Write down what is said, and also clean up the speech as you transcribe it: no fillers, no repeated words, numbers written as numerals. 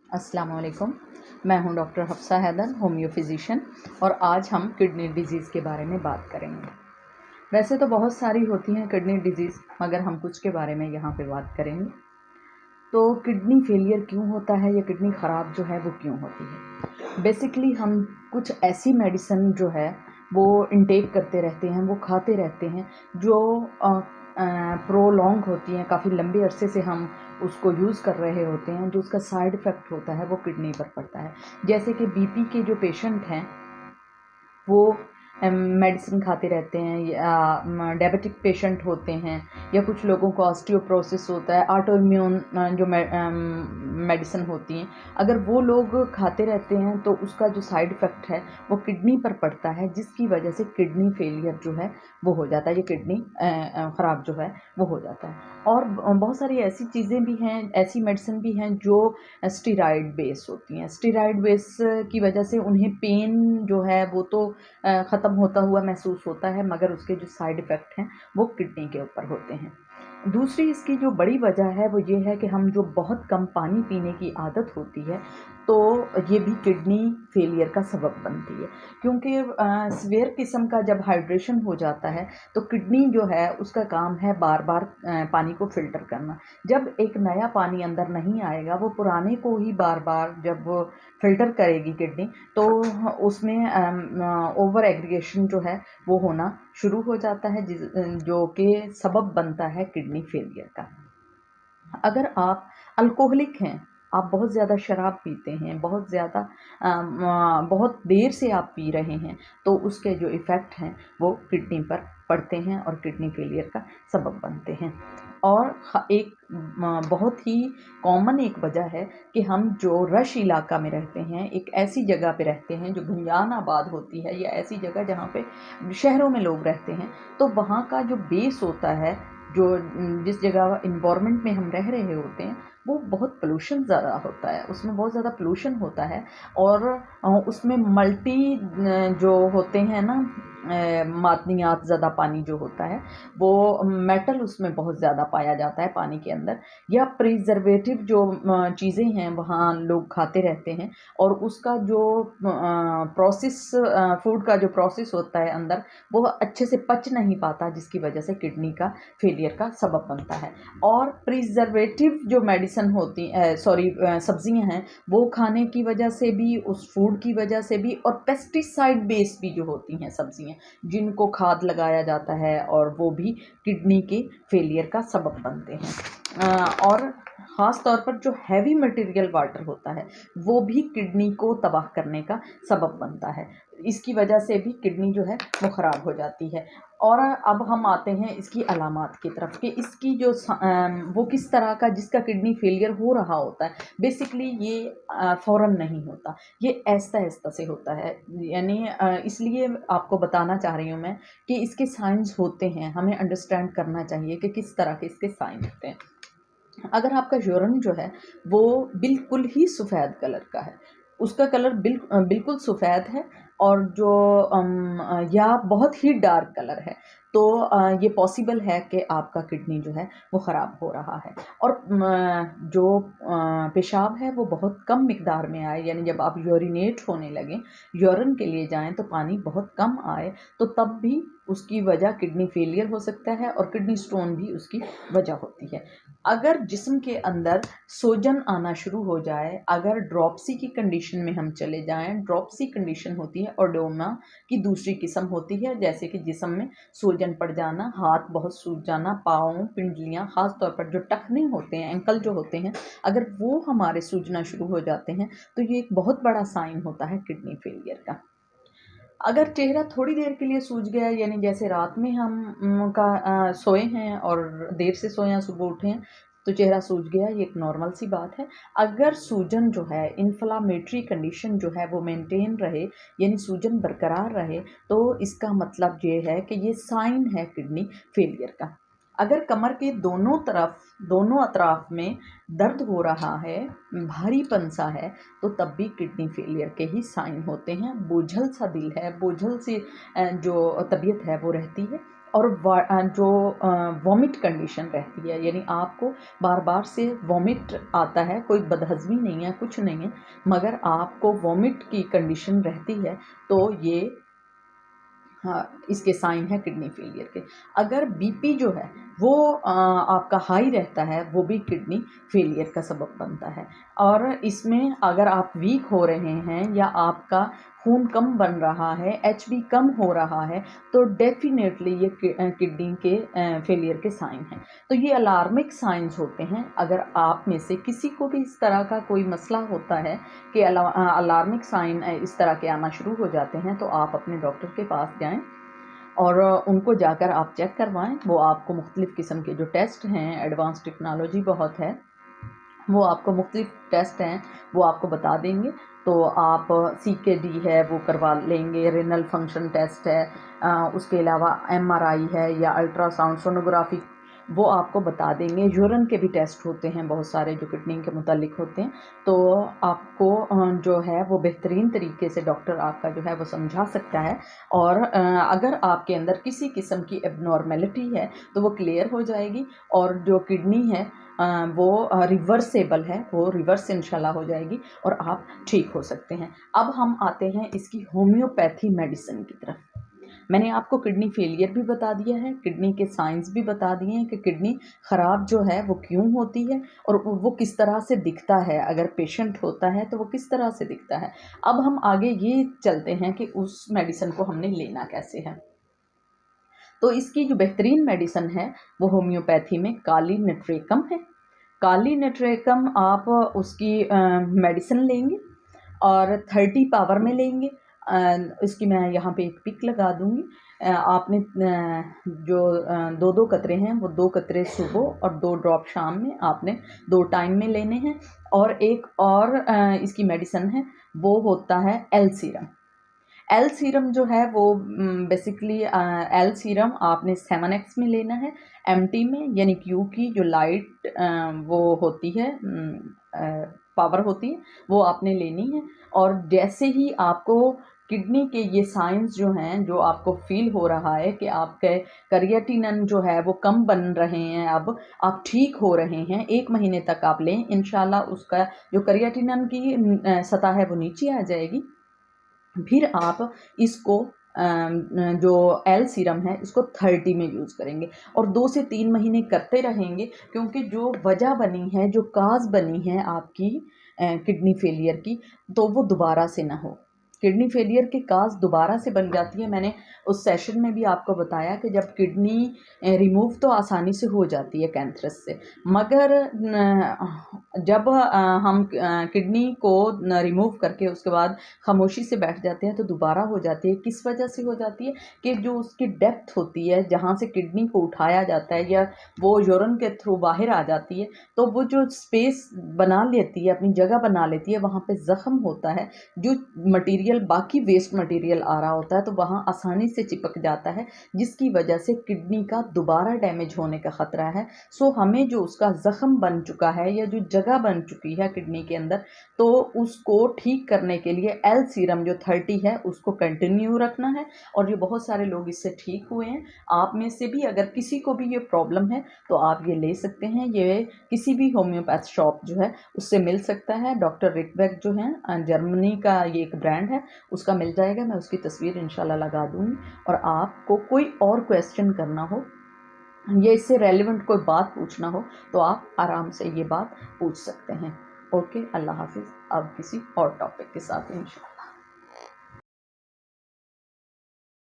अस्सलाम वालेकुम। मैं हूं doctor Hafsa Haidar, homeo physician, और आज हम किडनी डिजीज़ के बारे में बात करेंगे। वैसे तो बहुत सारी होती हैं किडनी डिजीज़, मगर हम कुछ के बारे में यहाँ पे बात करेंगे। तो किडनी फेलियर क्यों होता है या किडनी ख़राब जो है वो क्यों होती है? बेसिकली हम कुछ ऐसी मेडिसिन जो है वो इनटेक करते रहते हैं, वो खाते रहते हैं जो प्रोलॉन्ग होती हैं, काफ़ी लंबे अरसे से हम उसको यूज़ कर रहे होते हैं, जो उसका साइड इफ़ेक्ट होता है वो किडनी पर पड़ता है। जैसे कि बीपी के जो पेशेंट हैं वो मेडिसिन खाते रहते हैं, या डायबिटिक पेशेंट होते हैं, या कुछ लोगों को ऑस्टियोपोरोसिस होता है, ऑटो इम्यून जो मेडिसिन होती हैं, अगर वो लोग खाते रहते हैं तो उसका जो साइड इफ़ेक्ट है वो किडनी पर पड़ता है, जिसकी वजह से किडनी फेलियर जो है वो हो जाता है, ये किडनी ख़राब जो है वो हो जाता है। और बहुत सारी ऐसी चीज़ें भी हैं, ऐसी मेडिसिन भी हैं जो स्टेरॉइड बेस होती हैं। स्टेरॉइड बेस की वजह से उन्हें पेन जो है वो तो ख़त्म होता हुआ महसूस होता है, मगर उसके जो साइड इफ़ेक्ट हैं वो किडनी के ऊपर होते हैं। दूसरी इसकी जो बड़ी वजह है वो ये है कि हम जो बहुत कम पानी पीने की आदत होती है, तो ये भी किडनी फेलियर का सबब बनती है, क्योंकि सीवियर किस्म का जब हाइड्रेशन हो जाता है तो किडनी जो है उसका काम है बार बार पानी को फ़िल्टर करना। जब एक नया पानी अंदर नहीं आएगा, वो पुराने को ही बार बार जब वो फ़िल्टर करेगी किडनी, तो उसमें ओवर एग्रीगेशन जो है वो होना शुरू हो जाता है, जो कि सबब बनता है किडनी फेलियर का। अगर आप अल्कोहलिक हैं, आप बहुत ज़्यादा शराब पीते हैं, बहुत ज़्यादा बहुत देर से आप पी रहे हैं, तो उसके जो इफ़ेक्ट हैं वो किडनी पर पड़ते हैं और किडनी फेलियर का सबब बनते हैं। और एक बहुत ही कॉमन एक वजह है कि हम जो रश इलाका में रहते हैं, एक ऐसी जगह पे रहते हैं जो गुंजान आबाद होती है, या ऐसी जगह जहाँ पे शहरों में लोग रहते हैं, तो वहाँ का जो बेस होता है, जो जिस जगह इन्वायरमेंट में हम रह रहे होते हैं, वो बहुत पोल्यूशन ज़्यादा होता है, उसमें बहुत ज़्यादा पोल्यूशन होता है। और उसमें मल्टी जो होते हैं ना, मादनियात ज़्यादा पानी जो होता है, वो मेटल उसमें बहुत ज़्यादा पाया जाता है पानी के अंदर, या प्रिजर्वेटिव जो चीज़ें हैं वहाँ लोग खाते रहते हैं, और उसका जो प्रोसेस फूड का जो प्रोसेस होता है अंदर, वो अच्छे से पच नहीं पाता, जिसकी वजह से किडनी का फेलियर का सबब बनता है। और प्रिजर्वेटिव जो मेडिसिन होती सॉरी सब्जियां हैं, वो खाने की वजह से भी, उस फूड की वजह से भी, और पेस्टिसाइड बेस भी जो होती हैं सब्जियां, जिनको खाद लगाया जाता है, और वो भी किडनी के फेलियर का सबब बनते हैं। और ख़ास तौर पर जो हैवी मटेरियल वाटर होता है वो भी किडनी को तबाह करने का सबब बनता है। इसकी वजह से भी किडनी जो है वो ख़राब हो जाती है। और अब हम आते हैं इसकी अलामात की तरफ, कि इसकी जो वो किस तरह का, जिसका किडनी फेलियर हो रहा होता है, बेसिकली ये फ़ौरन नहीं होता, ये आहिस्ता-आहिस्ता से होता है। यानी इसलिए आपको बताना चाह रही हूँ मैं कि इसके साइंस होते हैं, हमें अंडरस्टैंड करना चाहिए कि किस तरह के इसके साइन होते हैं। अगर आपका यूरिन जो है वो बिल्कुल ही सफ़ेद कलर का है, उसका कलर बिल्कुल सफ़ेद है, और जो या बहुत ही डार्क कलर है, तो ये पॉसिबल है कि आपका किडनी जो है वो ख़राब हो रहा है। और जो पेशाब है वो बहुत कम मिकदार में आए, यानी जब आप यूरिनेट होने लगें, यूरिन के लिए जाएं, तो पानी बहुत कम आए, तो तब भी उसकी वजह किडनी फेलियर हो सकता है, और किडनी स्टोन भी उसकी वजह होती है। अगर जिस्म के अंदर सूजन आना शुरू हो जाए, अगर ड्रॉपसी की कंडीशन में हम चले जाएं, ड्रॉपसी कंडीशन होती है ओडोमा की दूसरी किस्म होती है, जैसे कि जिस्म में सूजन पड़ जाना, हाथ बहुत सूज जाना, पाँव, पिंडलियां, खास तौर पर जो टखने होते हैं, एंकल जो होते हैं, अगर वो हमारे सूजना शुरू हो जाते हैं, तो ये एक बहुत बड़ा साइन होता है किडनी फेलियर का। अगर चेहरा थोड़ी देर के लिए सूज गया, यानी जैसे रात में हम सोए हैं और देर से सोए हैं, सुबह उठे हैं तो चेहरा सूज गया, ये एक नॉर्मल सी बात है। अगर सूजन जो है, इन्फ्लामेटरी कंडीशन जो है वो मेंटेन रहे, यानी सूजन बरकरार रहे, तो इसका मतलब ये है कि ये साइन है किडनी फेलियर का। अगर कमर के दोनों तरफ, दोनों अतराफ में दर्द हो रहा है, भारीपन सा है, तो तब भी किडनी फेलियर के ही साइन होते हैं। बोझल सा दिल है, बोझल सी जो तबीयत है वो रहती है, और जो वॉमिट कंडीशन रहती है, यानी आपको बार बार से वॉमिट आता है, कोई बदहज़मी नहीं है, कुछ नहीं है, मगर आपको वॉमिट की कंडीशन रहती है, तो ये हाँ, इसके साइन है किडनी फेलियर के। अगर बीपी जो है वो आपका हाई रहता है, वो भी किडनी फेलियर का सबब बनता है। और इसमें अगर आप वीक हो रहे हैं या आपका खून कम बन रहा है, एचबी कम हो रहा है, तो डेफिनेटली ये किडनी के फेलियर के साइन हैं। तो ये अलार्मिक साइंस होते हैं। अगर आप में से किसी को भी इस तरह का कोई मसला होता है कि अलार्मिक साइन इस तरह के आना शुरू हो जाते हैं, तो आप अपने डॉक्टर के पास जाएं और उनको जाकर आप चेक करवाएं। वो आपको मुख्तलिफ़ किस्म के जो टेस्ट हैं, एडवांस टेक्नोलॉजी बहुत है, वो आपको मुख्तलिफ़ टेस्ट हैं वो आपको बता देंगे। तो आप CKD है वो करवा लेंगे, रेनल फंक्शन टेस्ट है, उसके अलावा MRI है या अल्ट्रासाउंड सोनोग्राफी, वो आपको बता देंगे। यूरिन के भी टेस्ट होते हैं बहुत सारे जो किडनी के मुतालिक होते हैं, तो आपको जो है वो बेहतरीन तरीके से डॉक्टर आपका जो है वो समझा सकता है। और अगर आपके अंदर किसी किस्म की एबनॉर्मेलिटी है तो वो क्लियर हो जाएगी, और जो किडनी है वो रिवर्सेबल है, वो रिवर्स इंशाल्लाह हो जाएगी और आप ठीक हो सकते हैं। अब हम आते हैं इसकी होम्योपैथी मेडिसिन की तरफ। मैंने आपको किडनी फेलियर भी बता दिया है, किडनी के साइंस भी बता दिए हैं कि किडनी ख़राब जो है वो क्यों होती है और वो किस तरह से दिखता है, अगर पेशेंट होता है तो वो किस तरह से दिखता है। अब हम आगे ये चलते हैं कि उस मेडिसिन को हमने लेना कैसे है। तो इसकी जो बेहतरीन मेडिसिन है वो होम्योपैथी में काली नट्रेकम है। काली नट्रेकम आप उसकी मेडिसिन लेंगे और 30 पावर में लेंगे। इसकी मैं यहाँ पे एक पिक लगा दूँगी। आपने जो 2-2 कतरे हैं वो 2 कतरे सुबह और 2 ड्रॉप शाम में आपने 2 टाइम में लेने हैं। और एक और इसकी मेडिसिन है वो होता है एल सीरम। एल सीरम जो है वो बेसिकली एल सीरम आपने 7x में लेना है, एमटी में, यानी क्यू की जो लाइट वो होती है पावर होती है वो आपने लेनी है। और जैसे ही आपको किडनी के ये साइंस जो हैं, जो आपको फील हो रहा है कि आपके क्रिएटिनिन जो है वो कम बन रहे हैं, अब आप ठीक हो रहे हैं, 1 महीने तक आप लें, इंशाल्लाह उसका जो क्रिएटिनिन की सतह है वो नीचे आ जाएगी। फिर आप इसको जो एल सीरम है इसको 30 में यूज़ करेंगे और 2 से 3 महीने करते रहेंगे, क्योंकि जो वजह बनी है, जो काज बनी है आपकी किडनी फेलियर की, तो वो दोबारा से ना हो। किडनी फेलियर की काज दोबारा से बन जाती है। मैंने उस सेशन में भी आपको बताया कि जब किडनी रिमूव तो आसानी से हो जाती है कैंथरस से, मगर जब हम किडनी को रिमूव करके उसके बाद खामोशी से बैठ जाते हैं तो दोबारा हो जाती है। किस वजह से हो जाती है कि जो उसकी डेप्थ होती है जहाँ से किडनी को उठाया जाता है या वो यूरिन के थ्रू बाहर आ जाती है, तो वो जो स्पेस बना लेती है, अपनी जगह बना लेती है, वहाँ पे ज़ख्म होता है, जो मटेरियल बाकी वेस्ट मटेरियल आ रहा होता है तो वहाँ आसानी से चिपक जाता है, जिसकी वजह से किडनी का दोबारा डैमेज होने का ख़तरा है। सो हमें जो उसका ज़ख्म बन चुका है या जो जगह बन चुकी है किडनी के अंदर, तो उसको ठीक करने के लिए एल सीरम जो 30 है उसको कंटिन्यू रखना है। और ये बहुत सारे लोग इससे ठीक हुए हैं। आप में से भी अगर किसी को भी ये प्रॉब्लम है तो आप ये ले सकते हैं। ये किसी भी होम्योपैथ शॉप जो है उससे मिल सकता है। डॉक्टर रिकबैक जो है जर्मनी का ये एक ब्रांड है, उसका मिल जाएगा। मैं उसकी तस्वीर इंशाल्लाह लगा दूँगी। और आपको कोई और क्वेश्चन करना हो या इससे रेलिवेंट कोई बात पूछना हो तो आप आराम से ये बात पूछ सकते हैं। ओके, अल्लाह हाफिज़। अब किसी और टॉपिक के साथ इंशाल्लाह।